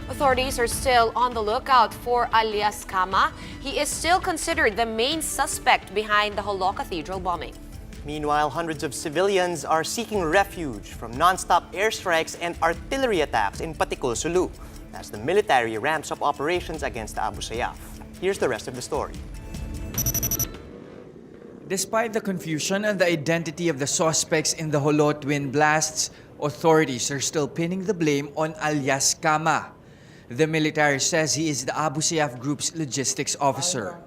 Authorities are still on the lookout for Alias Kamah. He is still considered the main suspect behind the Jolo cathedral bombing. Meanwhile, hundreds of civilians are seeking refuge from nonstop airstrikes and artillery attacks in Patikul, Sulu, as the military ramps up operations against the Abu Sayyaf. Here's the rest of the story. Despite the confusion and the identity of the suspects in the Jolo twin blasts, authorities are still pinning the blame on Alias Kamah. The military says he is the Abu Sayyaf group's logistics officer.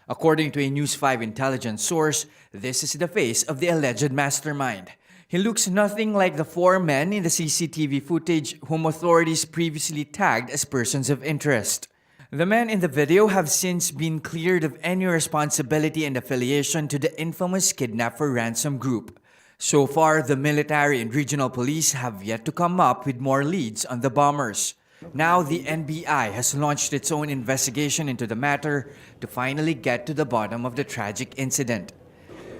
According to a News 5 intelligence source, this is the face of the alleged mastermind. He looks nothing like the four men in the CCTV footage whom authorities previously tagged as persons of interest. The men in the video have since been cleared of any responsibility and affiliation to the infamous kidnap for ransom group. So far, the military and regional police have yet to come up with more leads on the bombers. Now, the NBI has launched its own investigation into the matter to finally get to the bottom of the tragic incident.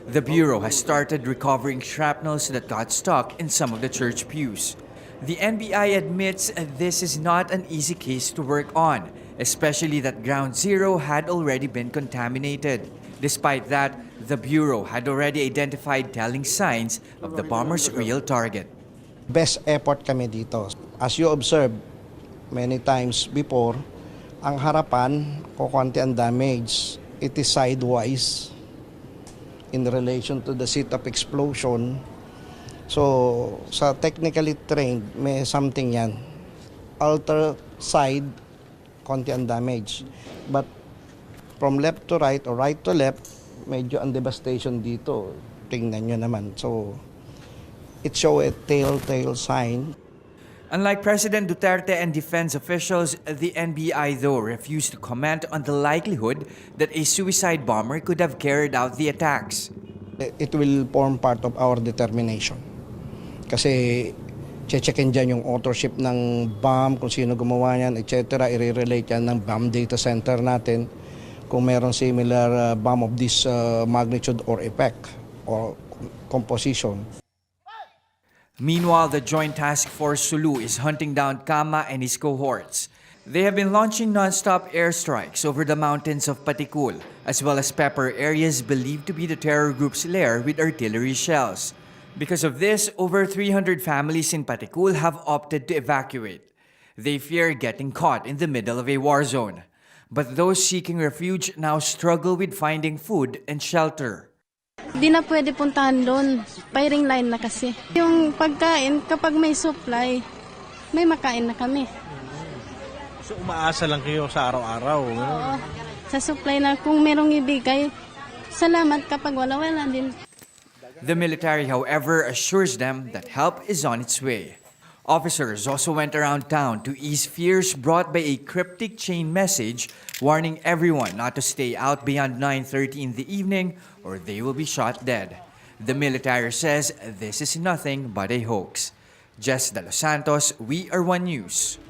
The Bureau has started recovering shrapnels that got stuck in some of the church pews. The NBI admits this is not an easy case to work on, especially that Ground Zero had already been contaminated. Despite that, the Bureau had already identified telling signs of the bomber's real target. Best effort kami dito. As you observe, many times before, ang harapan, kukunti ang damage. It is sidewise in relation to the seat of explosion. So, sa technically trained, may something yan. Alter side, konti ang damage. But from left to right or right to left, medyo ang devastation dito. Tingnan nyo naman. So, it show a telltale sign. Unlike President Duterte and defense officials, the NBI though refused to comment on the likelihood that a suicide bomber could have carried out the attacks. It will form part of our determination. Kasi checkin dyan yung authorship ng bomb, kung sino gumawa yan, etc. I-relate yan ng bomb data center natin kung meron similar bomb of this magnitude or effect or composition. Meanwhile, the Joint Task Force Sulu is hunting down Kamah and his cohorts. They have been launching nonstop airstrikes over the mountains of Patikul, as well as pepper areas believed to be the terror group's lair with artillery shells. Because of this, over 300 families in Patikul have opted to evacuate. They fear getting caught in the middle of a war zone. But those seeking refuge now struggle with finding food and shelter. Di na pwede puntahan doon. Firing line na kasi. Yung pagkain, kapag may supply, may makain na kami. So umaasa lang kayo sa araw-araw? Oo. Sa supply na kung merong ibigay, salamat kapag wala-wala din. The military, however, assures them that help is on its way. Officers also went around town to ease fears brought by a cryptic chain message warning everyone not to stay out beyond 9:30 in the evening or they will be shot dead. The military says this is nothing but a hoax. Jess De Los Santos, We Are One News.